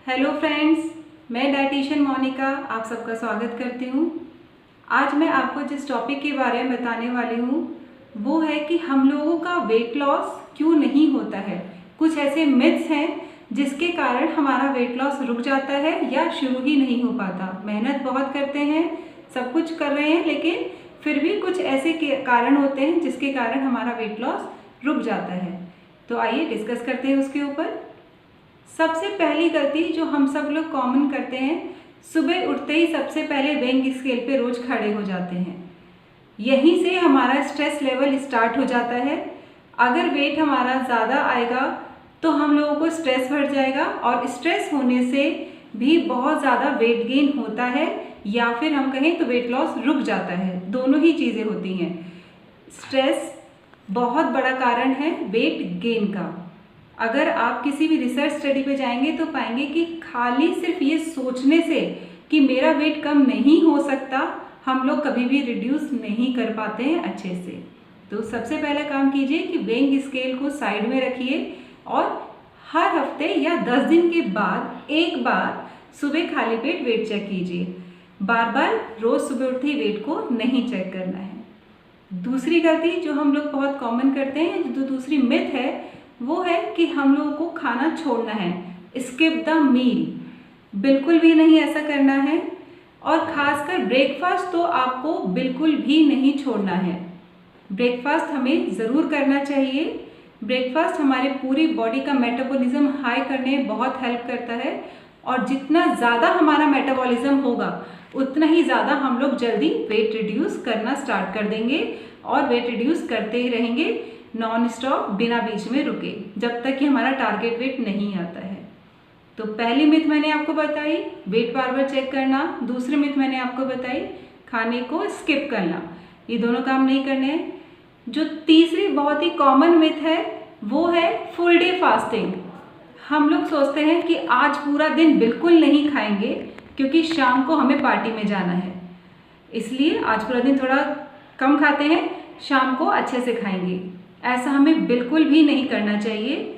Hello friends, मैं dietitian Monika आप सबका स्वागत करती हूँ। आज मैं आपको जिस टॉपिक के बारे में बताने वाली हूँ वो है कि हम लोगों का वेट लॉस क्यों नहीं होता है। कुछ ऐसे मिथ्स हैं जिसके कारण हमारा वेट लॉस रुक जाता है या शुरू ही नहीं हो पाता। मेहनत बहुत करते हैं, सब कुछ कर रहे हैं, लेकिन फिर भी कुछ ऐसे कारण होते हैं जिसके कारण हमारा वेट लॉस रुक जाता है। तो आइए डिस्कस करते हैं उसके ऊपर। सबसे पहली गलती जो हम सब लोग कॉमन करते हैं, सुबह उठते ही सबसे पहले वेइंग स्केल पे रोज खड़े हो जाते हैं। यहीं से हमारा स्ट्रेस लेवल स्टार्ट हो जाता है। अगर वेट हमारा ज़्यादा आएगा तो हम लोगों को स्ट्रेस बढ़ जाएगा और स्ट्रेस होने से भी बहुत ज़्यादा वेट गेन होता है या फिर हम कहें तो वेट लॉस रुक जाता है। दोनों ही चीज़ें होती हैं। स्ट्रेस बहुत बड़ा कारण है वेट गेन का। अगर आप किसी भी रिसर्च स्टडी पे जाएंगे तो पाएंगे कि खाली सिर्फ ये सोचने से कि मेरा वेट कम नहीं हो सकता, हम लोग कभी भी रिड्यूस नहीं कर पाते हैं अच्छे से। तो सबसे पहला काम कीजिए कि वेइंग स्केल को साइड में रखिए और हर हफ्ते या 10 दिन के बाद एक बार सुबह खाली पेट वेट चेक कीजिए। बार बार रोज़ सुबह उठते ही वेट को नहीं चेक करना है। दूसरी गलती जो हम लोग बहुत कॉमन करते हैं, जो दूसरी मिथ है, वो है कि हम लोगों को खाना छोड़ना है, स्किप द मील। बिल्कुल भी नहीं ऐसा करना है और ख़ासकर ब्रेकफास्ट तो आपको बिल्कुल भी नहीं छोड़ना है। ब्रेकफास्ट हमें ज़रूर करना चाहिए। ब्रेकफास्ट हमारे पूरी बॉडी का मेटाबॉलिज्म हाई करने में बहुत हेल्प करता है और जितना ज़्यादा हमारा मेटाबॉलिज्म होगा उतना ही ज़्यादा हम लोग जल्दी वेट रिड्यूस करना स्टार्ट कर देंगे और वेट रिड्यूस करते ही रहेंगे नॉन स्टॉप, बिना बीच में रुके, जब तक कि हमारा टारगेट वेट नहीं आता है। तो पहली मिथ मैंने आपको बताई, वेट बार बार चेक करना। दूसरी मिथ मैंने आपको बताई, खाने को स्किप करना। ये दोनों काम नहीं करने हैं। जो तीसरी बहुत ही कॉमन मिथ है वो है फुल डे फास्टिंग। हम लोग सोचते हैं कि आज पूरा दिन बिल्कुल नहीं खाएंगे क्योंकि शाम को हमें पार्टी में जाना है, इसलिए आज पूरा दिन थोड़ा कम खाते हैं, शाम को अच्छे से खाएंगे। ऐसा हमें बिल्कुल भी नहीं करना चाहिए।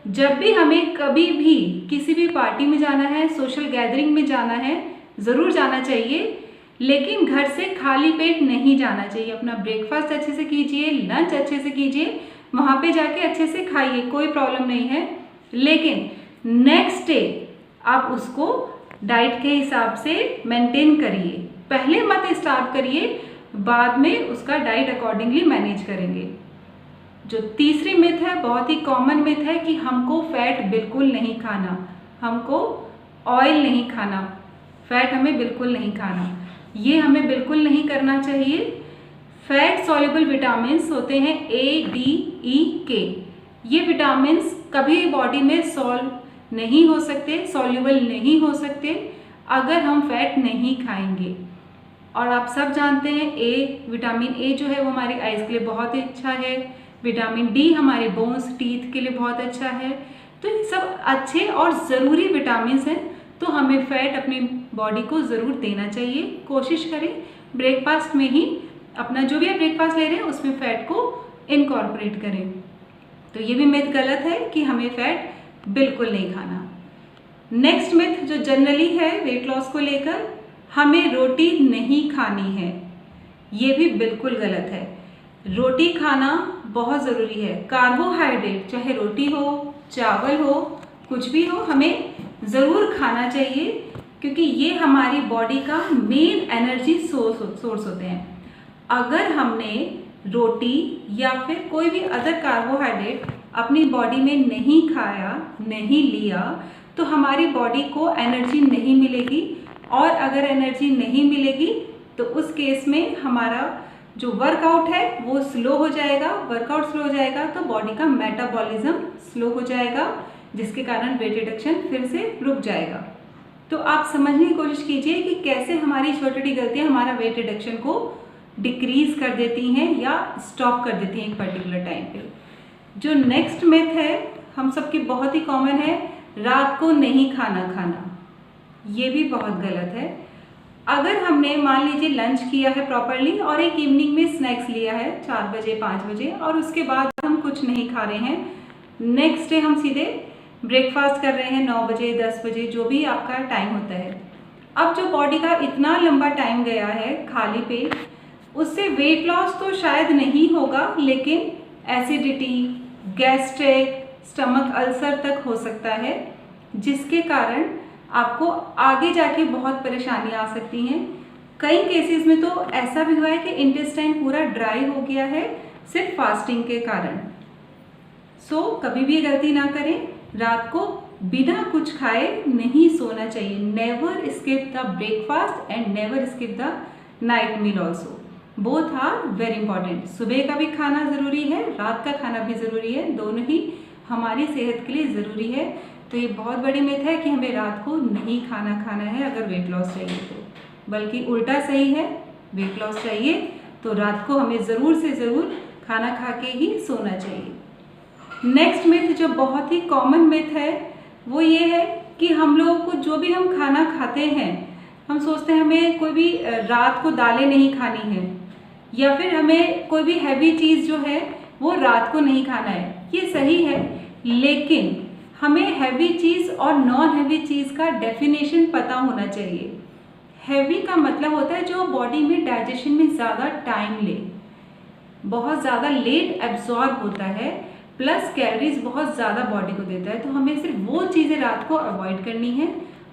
जब भी हमें कभी भी किसी भी पार्टी में जाना है, सोशल गैदरिंग में जाना है, ज़रूर जाना चाहिए, लेकिन घर से खाली पेट नहीं जाना चाहिए। अपना ब्रेकफास्ट अच्छे से कीजिए, लंच अच्छे से कीजिए, वहाँ पे जाके अच्छे से खाइए, कोई प्रॉब्लम नहीं है। लेकिन नेक्स्ट डे आप उसको डाइट के हिसाब से मेंटेन करिए। पहले मत स्टार्ट करिए, बाद में उसका डाइट अकॉर्डिंगली मैनेज करेंगे। जो तीसरी मिथ है, बहुत ही कॉमन मिथ है कि हमको फैट बिल्कुल नहीं खाना, हमको ऑयल नहीं खाना, फैट हमें बिल्कुल नहीं खाना। ये हमें बिल्कुल नहीं करना चाहिए। फैट सॉल्युबल विटामिन्स होते हैं A, D, E, K। ये विटामिन्स कभी बॉडी में सॉल्व नहीं हो सकते, सॉल्युबल नहीं हो सकते अगर हम फैट नहीं खाएंगे। और आप सब जानते हैं विटामिन A जो है वो हमारी आइज़ के लिए बहुत ही अच्छा है। विटामिन D हमारे बोन्स, टीथ के लिए बहुत अच्छा है। तो ये सब अच्छे और ज़रूरी विटामिन्स हैं, तो हमें फ़ैट अपनी बॉडी को ज़रूर देना चाहिए। कोशिश करें ब्रेकफास्ट में ही अपना जो भी आप ब्रेकफास्ट ले रहे हैं उसमें फ़ैट को इनकॉर्पोरेट करें। तो ये भी मिथ गलत है कि हमें फ़ैट बिल्कुल नहीं खाना। नेक्स्ट मिथ जो जनरली है वेट लॉस को लेकर, हमें रोटी नहीं खानी है। ये भी बिल्कुल गलत है। रोटी खाना बहुत ज़रूरी है। कार्बोहाइड्रेट, चाहे रोटी हो, चावल हो, कुछ भी हो, हमें ज़रूर खाना चाहिए क्योंकि ये हमारी बॉडी का मेन एनर्जी सोर्स होते हैं। अगर हमने रोटी या फिर कोई भी अदर कार्बोहाइड्रेट अपनी बॉडी में नहीं खाया, नहीं लिया, तो हमारी बॉडी को एनर्जी नहीं मिलेगी और अगर एनर्जी नहीं मिलेगी तो उस केस में हमारा जो वर्कआउट है वो स्लो हो जाएगा। वर्कआउट स्लो हो जाएगा तो बॉडी का मेटाबॉलिज्म स्लो हो जाएगा, जिसके कारण वेट रिडक्शन फिर से रुक जाएगा। तो आप समझने की कोशिश कीजिए कि कैसे हमारी छोटी छोटी गलतियाँ हमारा वेट रिडक्शन को डिक्रीज कर देती हैं या स्टॉप कर देती हैं एक पर्टिकुलर टाइम पे। जो नेक्स्ट मिथ है हम सबकी बहुत ही कॉमन है, रात को नहीं खाना। ये भी बहुत गलत है। अगर हमने मान लीजिए लंच किया है प्रॉपरली और एक इवनिंग में स्नैक्स लिया है 4 बजे 5 बजे और उसके बाद हम कुछ नहीं खा रहे हैं, नेक्स्ट डे हम सीधे ब्रेकफास्ट कर रहे हैं 9 बजे 10 बजे, जो भी आपका टाइम होता है। अब जो बॉडी का इतना लंबा टाइम गया है खाली पेट, उससे वेट लॉस तो शायद नहीं होगा, लेकिन एसिडिटी, गैस्ट्रिक, स्टमक अल्सर तक हो सकता है, जिसके कारण आपको आगे जाके बहुत परेशानी आ सकती हैं। कई केसेस में तो ऐसा भी हुआ है कि इंटेस्टाइन पूरा ड्राई हो गया है सिर्फ फास्टिंग के कारण। सो कभी भी ये गलती ना करें, रात को बिना कुछ खाए नहीं सोना चाहिए। Never skip the breakfast and never skip the night meal also, both are very important. सुबह का भी खाना ज़रूरी है, रात का खाना भी ज़रूरी है, दोनों ही हमारी सेहत के लिए ज़रूरी है। तो ये बहुत बड़ी मिथ है कि हमें रात को नहीं खाना है अगर वेट लॉस चाहिए तो, बल्कि उल्टा सही है। वेट लॉस चाहिए तो रात को हमें ज़रूर से ज़रूर खाना खा के ही सोना चाहिए। नेक्स्ट मिथ जो बहुत ही कॉमन मिथ है वो ये है कि हम लोगों को जो भी हम खाना खाते हैं, हम सोचते हैं हमें कोई भी रात को दालें नहीं खानी है, या फिर हमें कोई भी हैवी चीज़ जो है वो रात को नहीं खाना है। ये सही है, लेकिन हमें हैवी चीज़ और नॉन हैवी चीज़ का डेफिनेशन पता होना चाहिए। हैवी का मतलब होता है जो बॉडी में डाइजेशन में ज़्यादा टाइम ले, बहुत ज़्यादा लेट एब्जॉर्ब होता है, प्लस कैलोरीज बहुत ज़्यादा बॉडी को देता है। तो हमें सिर्फ वो चीज़ें रात को अवॉइड करनी है।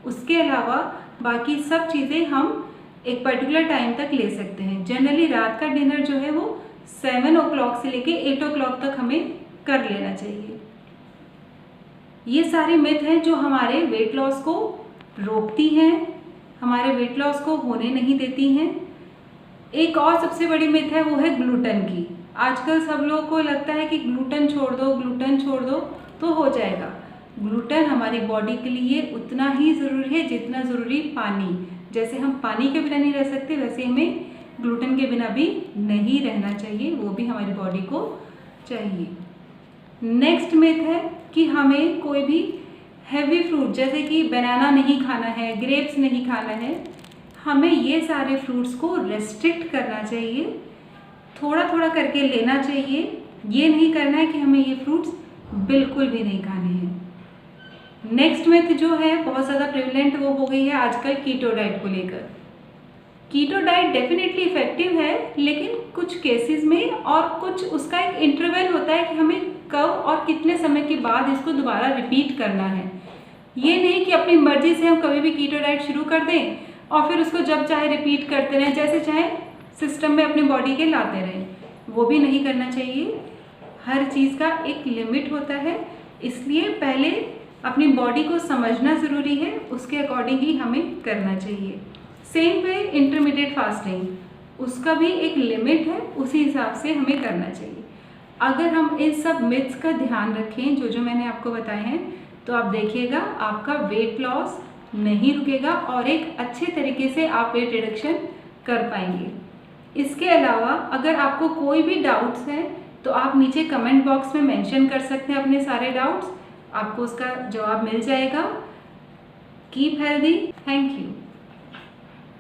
उसके अलावा बाकी सब चीज़ें हम एक पर्टिकुलर टाइम तक ले सकते हैं। जनरली रात का डिनर जो है वो 7 o'clock से लेके 8 o'clock तक हमें कर लेना चाहिए। ये सारे मिथ हैं जो हमारे वेट लॉस को रोकती हैं, हमारे वेट लॉस को होने नहीं देती हैं। एक और सबसे बड़ी मिथ है वो है ग्लूटेन की। आजकल सब लोगों को लगता है कि ग्लूटेन छोड़ दो तो हो जाएगा। ग्लूटेन हमारी बॉडी के लिए उतना ही ज़रूरी है जितना ज़रूरी पानी। जैसे हम पानी के बिना नहीं रह सकते, वैसे हमें ग्लूटेन के बिना भी नहीं रहना चाहिए, वो भी हमारी बॉडी को चाहिए। नेक्स्ट मिथ है कि हमें कोई भी हैवी फ्रूट जैसे कि बनाना नहीं खाना है, ग्रेप्स नहीं खाना है। हमें ये सारे फ्रूट्स को रेस्ट्रिक्ट करना चाहिए, थोड़ा थोड़ा करके लेना चाहिए। ये नहीं करना है कि हमें ये फ्रूट्स बिल्कुल भी नहीं खाने हैं। नेक्स्ट मिथ जो है बहुत ज़्यादा प्रेवलेंट वो हो गई है आजकल कीटो डाइट को लेकर। कीटो डाइट डेफिनेटली इफेक्टिव है, लेकिन कुछ केसेस में और कुछ उसका एक इंटरवल होता है कि हमें कब और कितने समय के बाद इसको दोबारा रिपीट करना है। ये नहीं कि अपनी मर्जी से हम कभी भी कीटो डाइट शुरू कर दें और फिर उसको जब चाहे रिपीट करते रहें, जैसे चाहे सिस्टम में अपनी बॉडी के लाते रहें। वो भी नहीं करना चाहिए। हर चीज़ का एक लिमिट होता है, इसलिए पहले अपनी बॉडी को समझना ज़रूरी है, उसके अकॉर्डिंग ही हमें करना चाहिए। सेम वे इंटरमीडिएट फास्टिंग, उसका भी एक लिमिट है, उसी हिसाब से हमें करना चाहिए। अगर हम इन सब मिथ्स का ध्यान रखें जो जो मैंने आपको बताए हैं, तो आप देखिएगा आपका वेट लॉस नहीं रुकेगा और एक अच्छे तरीके से आप वेट रिडक्शन कर पाएंगे। इसके अलावा अगर आपको कोई भी डाउट्स हैं तो आप नीचे कमेंट बॉक्स में मेंशन कर सकते हैं अपने सारे डाउट्स, आपको उसका जवाब मिल जाएगा। Keep healthy. Thank you.